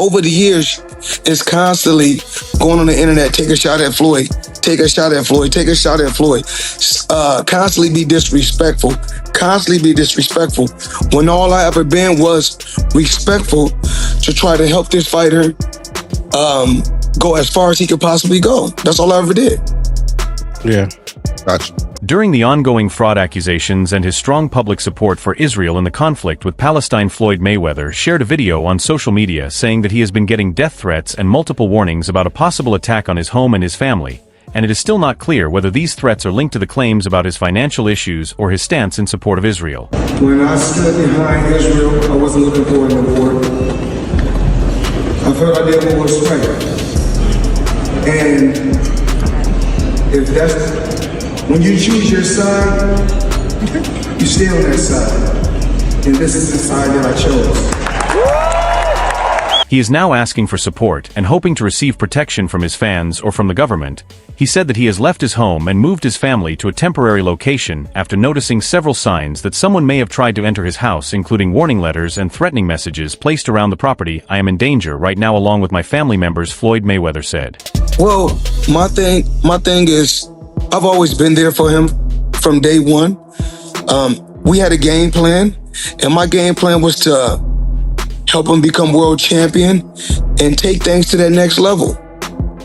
over the years, is constantly going on the internet, take a shot at Floyd, take a shot at Floyd, take a shot at Floyd, constantly be disrespectful, when all I ever been was respectful to try to help this fighter go as far as he could possibly go. That's all I ever did. Yeah. Gotcha. During the ongoing fraud accusations and his strong public support for Israel in the conflict with Palestine, Floyd Mayweather shared a video on social media saying that he has been getting death threats and multiple warnings about a possible attack on his home and his family, and it is still not clear whether these threats are linked to the claims about his financial issues or his stance in support of Israel. When I stood behind Israel, I wasn't looking for an award. I felt I did what was right. And if that's, when you choose your side, you stay on that side. And this is the side that I chose. He is now asking for support and hoping to receive protection from his fans or from the government. He said that he has left his home and moved his family to a temporary location after noticing several signs that someone may have tried to enter his house, including warning letters and threatening messages placed around the property. "I am in danger right now along with my family members," Floyd Mayweather said. Well, my thing is, I've always been there for him from day one. We had a game plan, and my game plan was to help him become world champion and take things to that next level.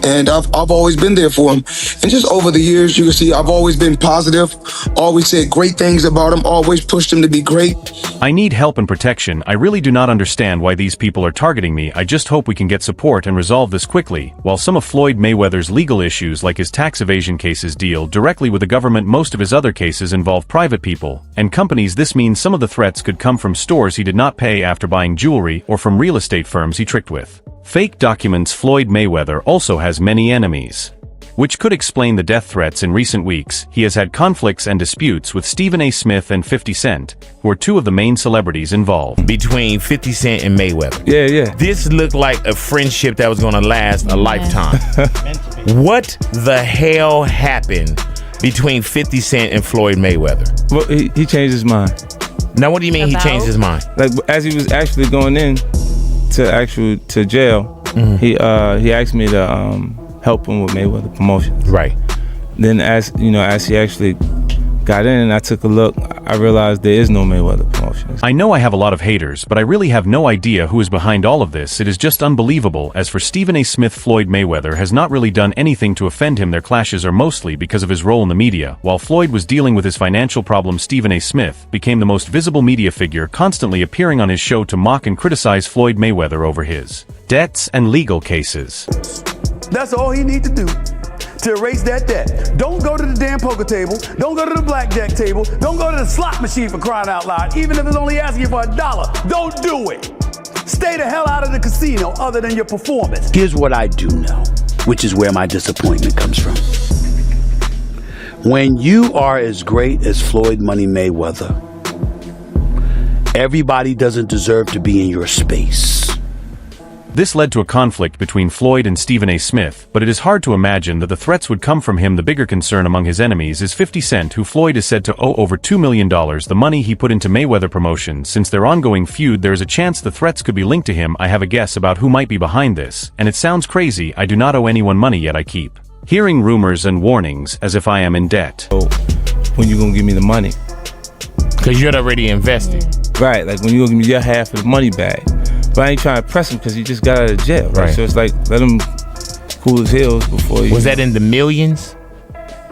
And I've always been there for him. And just over the years, you can see I've always been positive, always said great things about him, always pushed him to be great. "I need help and protection. I really do not understand why these people are targeting me. I just hope we can get support and resolve this quickly." While some of Floyd Mayweather's legal issues like his tax evasion cases deal directly with the government, most of his other cases involve private people and companies. This means some of the threats could come from stores he did not pay after buying jewelry or from real estate firms he tricked with. Fake documents. Floyd Mayweather also has many enemies, which could explain the death threats in recent weeks. He has had conflicts and disputes with Stephen A. Smith and 50 Cent, who are two of the main celebrities involved. Between 50 Cent and Mayweather. Yeah. This looked like a friendship that was going to last a lifetime. What the hell happened between 50 Cent and Floyd Mayweather? Well, he changed his mind. Now, what do you mean he changed his mind? Like, as he was actually going in to jail, he asked me to help him with Mayweather Promotions. Right. Then as he actually got in and I took a look, I realized there is no Mayweather Promotions. "I know I have a lot of haters, but I really have no idea who is behind all of this. It is just unbelievable." As for Stephen A. Smith, Floyd Mayweather has not really done anything to offend him. Their clashes are mostly because of his role in the media. While Floyd was dealing with his financial problems, Stephen A. Smith became the most visible media figure, constantly appearing on his show to mock and criticize Floyd Mayweather over his debts and legal cases. That's all he needs to do to erase that debt. Don't go to the damn poker table. Don't go to the blackjack table. Don't go to the slot machine, for crying out loud, even if it's only asking you for $1. Don't do it. Stay the hell out of the casino other than your performance. Here's what I do know, which is where my disappointment comes from. When you are as great as Floyd Money Mayweather, everybody doesn't deserve to be in your space. This led to a conflict between Floyd and Stephen A. Smith, but it is hard to imagine that the threats would come from him. The bigger concern among his enemies is 50 Cent, who Floyd is said to owe over $2 million, the money he put into Mayweather Promotions. Since their ongoing feud, there is a chance the threats could be linked to him. I have a guess about who might be behind this, and it sounds crazy. I do not owe anyone money, yet I keep hearing rumors and warnings as if I am in debt. So, when you gonna give me the money? Because you're already invested. Right, like when you gonna give me your half of the money back. But I ain't trying to press him because he just got out of jail, right? So it's like, let him cool his heels before you... Was that in the millions?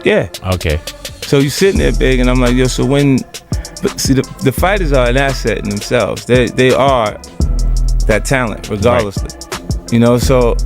Yeah. Okay. So you sitting there big, and I'm like, yo, so when... But see, the fighters are an asset in themselves. They are that talent, regardlessly. Right. You know, so...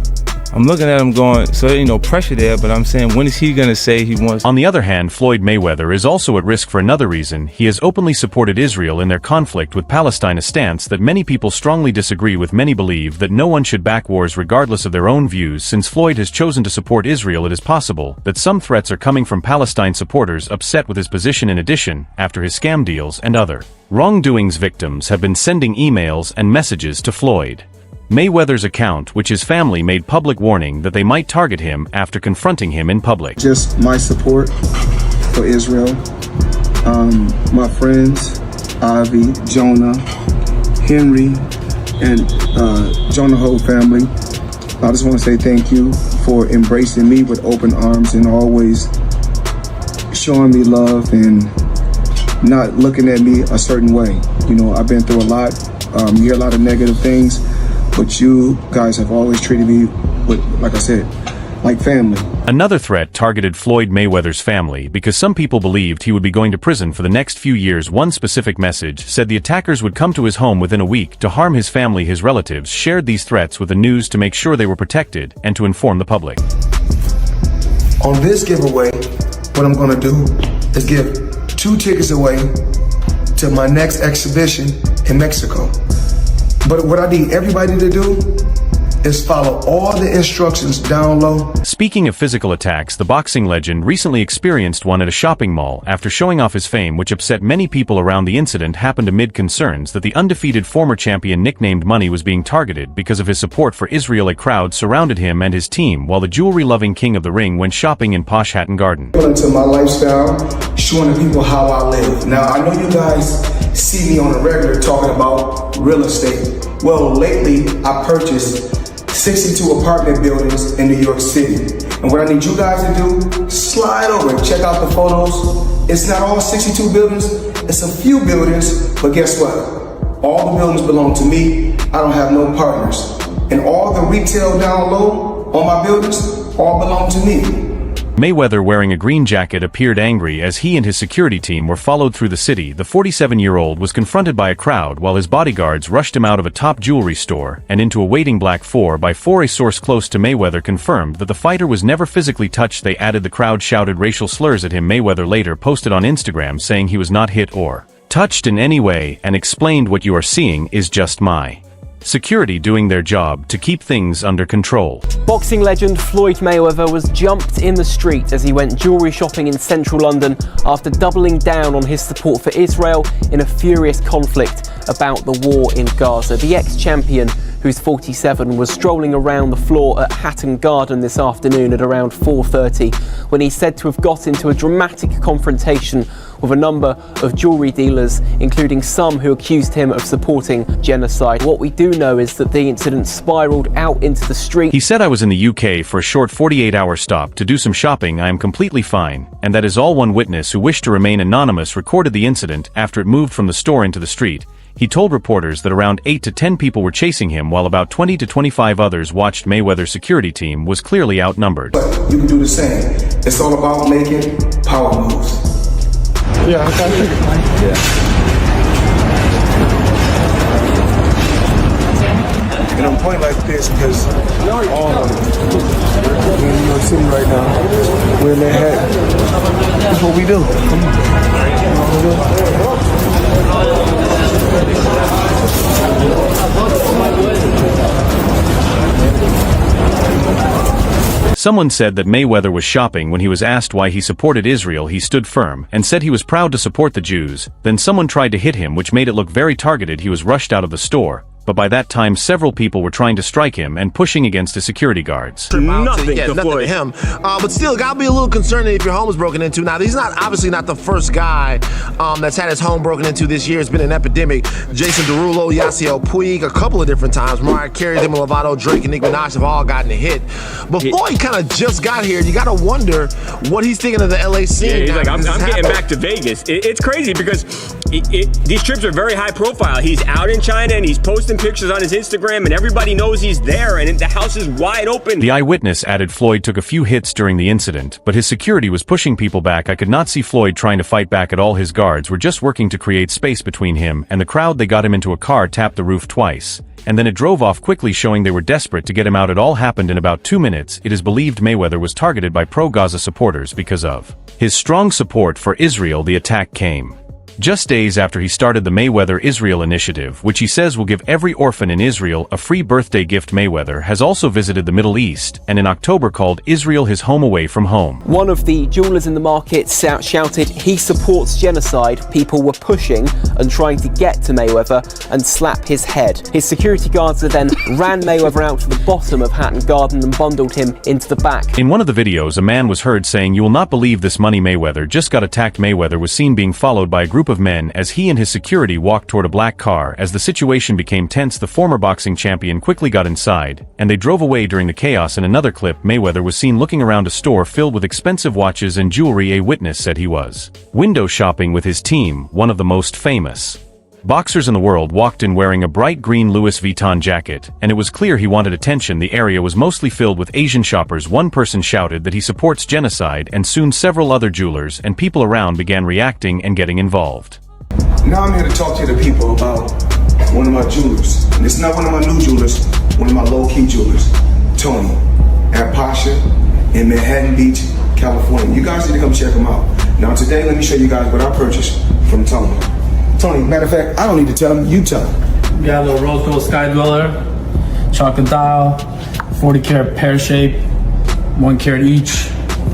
I'm looking at him going, so there ain't no pressure there, but I'm saying, when is he going to say he wants... On the other hand, Floyd Mayweather is also at risk for another reason. He has openly supported Israel in their conflict with Palestine, a stance that many people strongly disagree with. Many believe that no one should back wars regardless of their own views. Since Floyd has chosen to support Israel, it is possible that some threats are coming from Palestine supporters upset with his position. In addition, after his scam deals and other wrongdoings, victims have been sending emails and messages to Floyd Mayweather's account, which his family made public, warning that they might target him after confronting him in public. Just my support for Israel, my friends, Avi, Jonah, Henry, and John the whole family. I just want to say thank you for embracing me with open arms and always showing me love and not looking at me a certain way. You know, I've been through a lot. You hear a lot of negative things, but you guys have always treated me with, like I said, like family. Another threat targeted Floyd Mayweather's family because some people believed he would be going to prison for the next few years. One specific message said the attackers would come to his home within a week to harm his family. His relatives shared these threats with the news to make sure they were protected and to inform the public. On this giveaway, what I'm gonna do is give 2 tickets away to my next exhibition in Mexico. But what I need everybody to do is follow all the instructions down low. Speaking of physical attacks, the boxing legend recently experienced one at a shopping mall after showing off his fame, which upset many people around. The incident happened amid concerns that the undefeated former champion nicknamed Money was being targeted because of his support for Israel. A crowd surrounded him and his team while the jewelry-loving king of the ring went shopping in posh Hatton Garden. Into my lifestyle, showing the people how I live. Now, I know you guys see me on a regular talking about real estate. Well, lately, I purchased 62 apartment buildings in New York City. And what I need you guys to do, slide over and check out the photos. It's not all 62 buildings, it's a few buildings, but guess what? All the buildings belong to me. I don't have no partners. And all the retail down low on my buildings all belong to me. Mayweather, wearing a green jacket, appeared angry as he and his security team were followed through the city. The 47-year-old was confronted by a crowd while his bodyguards rushed him out of a top jewelry store and into a waiting black 4x4. A source close to Mayweather confirmed that the fighter was never physically touched. They added the crowd shouted racial slurs at him. Mayweather later posted on Instagram saying he was not hit or touched in any way and explained, "What you are seeing is just my security doing their job to keep things under control." Boxing legend Floyd Mayweather was jumped in the street as he went jewelry shopping in central London after doubling down on his support for Israel in a furious conflict about the war in Gaza. The ex-champion, who's 47, was strolling around the floor at Hatton Garden this afternoon at around 4:30 when he's said to have got into a dramatic confrontation with a number of jewelry dealers, including some who accused him of supporting genocide. What we do know is that the incident spiraled out into the street. He said, "I was in the UK for a short 48-hour stop to do some shopping. I am completely fine, and that is all." One witness, who wished to remain anonymous, recorded the incident after it moved from the store into the street. He told reporters that around 8 to 10 people were chasing him while about 20 to 25 others watched. Mayweather's security team was clearly outnumbered. But you can do the same. It's all about making power moves. Yeah, okay. Yeah. And I'm pointing like this because all of them, we're in New York City right now. We're in Manhattan. That's what we do. Come on. Someone said that Mayweather was shopping. When he was asked why he supported Israel, he stood firm and said he was proud to support the Jews. Then someone tried to hit him, which made it look very targeted. He was rushed out of the store, but by that time several people were trying to strike him and pushing against his security guards. Nothing to him. But still, gotta be a little concerned if your home is broken into. Now, he's obviously not the first guy that's had his home broken into this year. It's been an epidemic. Jason Derulo, Yasiel Puig, a couple of different times. Mariah Carey, Demi Lovato, Drake, and Nicki Minaj have all gotten a hit. But Floyd kind of just got here. You gotta wonder what he's thinking of the LA scene. Yeah, he's like, I'm getting back to Vegas. It's crazy because these trips are very high profile. He's out in China and he's posting pictures on his Instagram and everybody knows he's there and the house is wide open. The eyewitness added Floyd took a few hits during the incident, but his security was pushing people back. "I could not see Floyd trying to fight back at all. His guards were just working to create space between him and the crowd. They got him into a car, tapped the roof twice, and then it drove off quickly, showing they were desperate to get him out. It all happened in about 2 minutes. It is believed Mayweather was targeted by pro-Gaza supporters because of his strong support for Israel. The attack came just days after he started the Mayweather Israel Initiative, which he says will give every orphan in Israel a free birthday gift. Mayweather has also visited the Middle East and in October called Israel his home away from home. One of the jewelers in the market shouted he supports genocide. People were pushing and trying to get to Mayweather and slap his head. His security guards then ran Mayweather out to the bottom of Hatton Garden and bundled him into the back. In one of the videos, a man was heard saying, "You will not believe this, Money Mayweather just got attacked." Mayweather was seen being followed by a group of men as he and his security walked toward a black car. As the situation became tense, the former boxing champion quickly got inside, and they drove away during the chaos. In another clip, Mayweather was seen looking around a store filled with expensive watches and jewelry. A witness said he was window shopping with his team. One of the most famous boxers in the world walked in wearing a bright green Louis Vuitton jacket, and it was clear he wanted attention. The area was mostly filled with Asian shoppers. One person shouted that he supports genocide, and soon several other jewelers and people around began reacting and getting involved. Now I'm here to talk to the people about one of my jewelers. And it's not one of my new jewelers, one of my low-key jewelers, Tony, at Pasha in Manhattan Beach, California. You guys need to come check him out. Now today, let me show you guys what I purchased from Tony. Tony, matter of fact, I don't need to tell him, you tell him. We got a little rose gold sky dweller, chocolate dial, 40 karat pear shape, 1 carat each,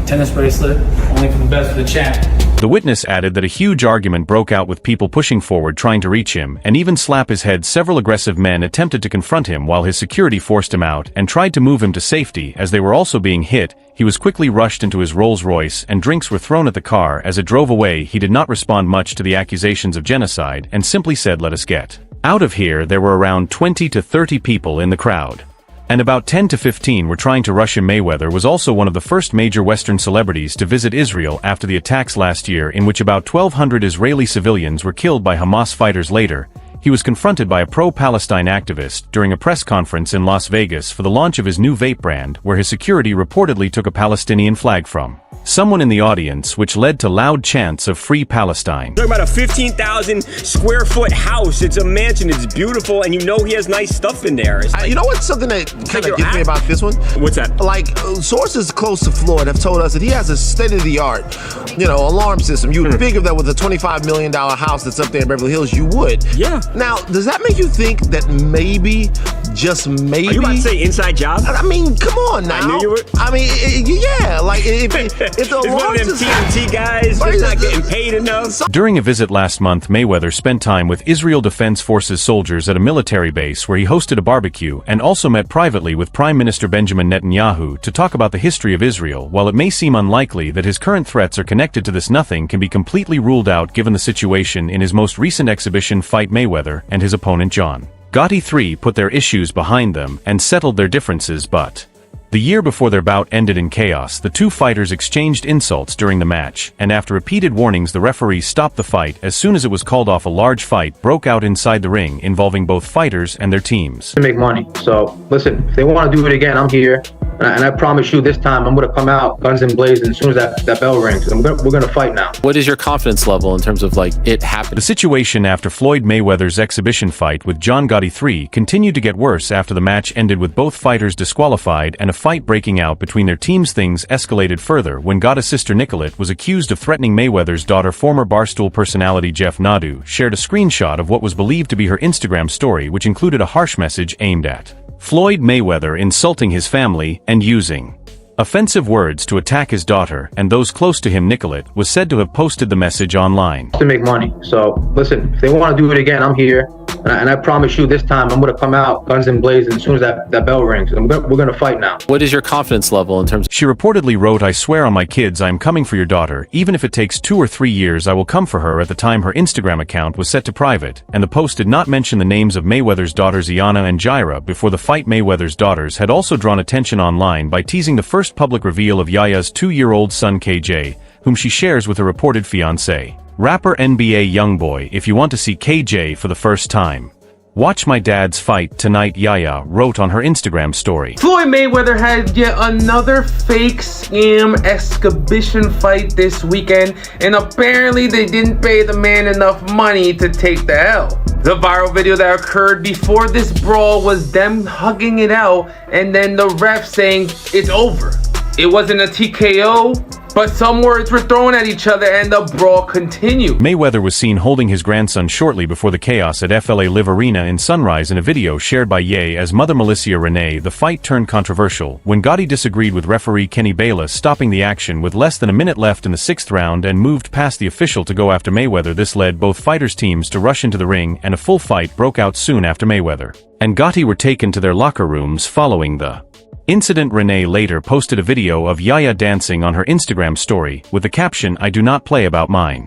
tennis bracelet, only for the best for the champ. The witness added that a huge argument broke out with people pushing forward trying to reach him and even slap his head. Several aggressive men attempted to confront him while his security forced him out and tried to move him to safety. As they were also being hit, he was quickly rushed into his Rolls-Royce and drinks were thrown at the car. As it drove away, he did not respond much to the accusations of genocide and simply said, "Let us get out of here." There were around 20 to 30 people in the crowd, and about 10 to 15 were trying to rush him. Mayweather was also one of the first major Western celebrities to visit Israel after the attacks last year, in which about 1,200 Israeli civilians were killed by Hamas fighters. Later, he was confronted by a pro-Palestine activist during a press conference in Las Vegas for the launch of his new vape brand, where his security reportedly took a Palestinian flag from someone in the audience, which led to loud chants of "Free Palestine." Talking about a 15,000 square foot house. It's a mansion. It's beautiful, and you know he has nice stuff in there. You know what's something that kind of gets me about this one? What's that? Like, sources close to Floyd have told us that he has a state-of-the-art, alarm system. You would figure that with a $25 million house that's up there in Beverly Hills, you would. Yeah. Now, does that make you think that maybe, just maybe? Are you about to say inside job? I mean, come on now. I knew you were. I mean, yeah. Like, if the It's one alarm of them system, TMT guys just not getting paid enough. During a visit last month, Mayweather spent time with Israel Defense Forces soldiers at a military base where he hosted a barbecue and also met privately with Prime Minister Benjamin Netanyahu to talk about the history of Israel. While it may seem unlikely that his current threats are connected to this, nothing can be completely ruled out given the situation in his most recent exhibition fight. Mayweather and his opponent John Gotti III put their issues behind them and settled their differences, but the year before their bout ended in chaos. The two fighters exchanged insults during the match, and after repeated warnings, the referee stopped the fight. As soon as it was called off, a large fight broke out inside the ring involving both fighters and their teams. To make money. So listen, if they want to do it again, I'm here. And I promise you this time, I'm going to come out guns and blazing as soon as that bell rings. We're going to fight now. What is your confidence level in terms of it happening? The situation after Floyd Mayweather's exhibition fight with John Gotti III continued to get worse after the match ended with both fighters disqualified and a fight breaking out between their teams. Things escalated further when Gotti's sister Nicolette was accused of threatening Mayweather's daughter. Former Barstool personality Jeff Nadu shared a screenshot of what was believed to be her Instagram story, which included a harsh message aimed at Floyd Mayweather, insulting his family and using offensive words to attack his daughter and those close to him. Nicolette was said to have posted the message online. To make money. So listen, if they want to do it again, I'm here. And I promise you this time, I'm going to come out guns and blazing as soon as that bell rings. We're going to fight now. What is your confidence level in terms of... She reportedly wrote, "I swear on my kids I am coming for your daughter. Even if it takes 2 or 3 years, I will come for her." At the time, her Instagram account was set to private, and the post did not mention the names of Mayweather's daughters Iana and Jaira. Before the fight, Mayweather's daughters had also drawn attention online by teasing the first public reveal of Yaya's 2-year-old son KJ, whom she shares with her reported fiancé, rapper NBA Youngboy. "If you want to see KJ for the first time, watch my dad's fight tonight," Yaya wrote on her Instagram story. Floyd Mayweather had yet another fake scam exhibition fight this weekend, and apparently they didn't pay the man enough money to take the L. The viral video that occurred before this brawl was them hugging it out and then the ref saying it's over. It wasn't a TKO, but some words were thrown at each other and the brawl continued. Mayweather was seen holding his grandson shortly before the chaos at FLA Live Arena in Sunrise. In a video shared by Ye as mother Melissa Renee, the fight turned controversial when Gotti disagreed with referee Kenny Bayless, stopping the action with less than a minute left in the 6th round and moved past the official to go after Mayweather. This led both fighters' teams to rush into the ring, and a full fight broke out soon after. Mayweather and Gotti were taken to their locker rooms following the incident. Renee later posted a video of Yaya dancing on her Instagram story with the caption, "I do not play about mine."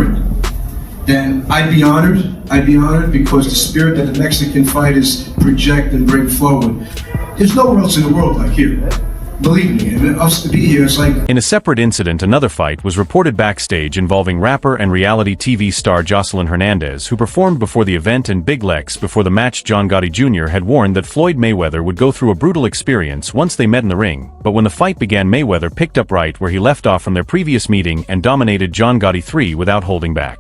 then I'd be honored. I'd be honored because the spirit that the Mexican fighters project and bring forward, there's nowhere else in the world like here. Believe me, and us to be here, it's like... In a separate incident, another fight was reported backstage involving rapper and reality TV star Jocelyn Hernandez, who performed before the event, and Big Lex before the match. John Gotti Jr. had warned that Floyd Mayweather would go through a brutal experience once they met in the ring, but when the fight began, Mayweather picked up right where he left off from their previous meeting and dominated John Gotti 3 without holding back.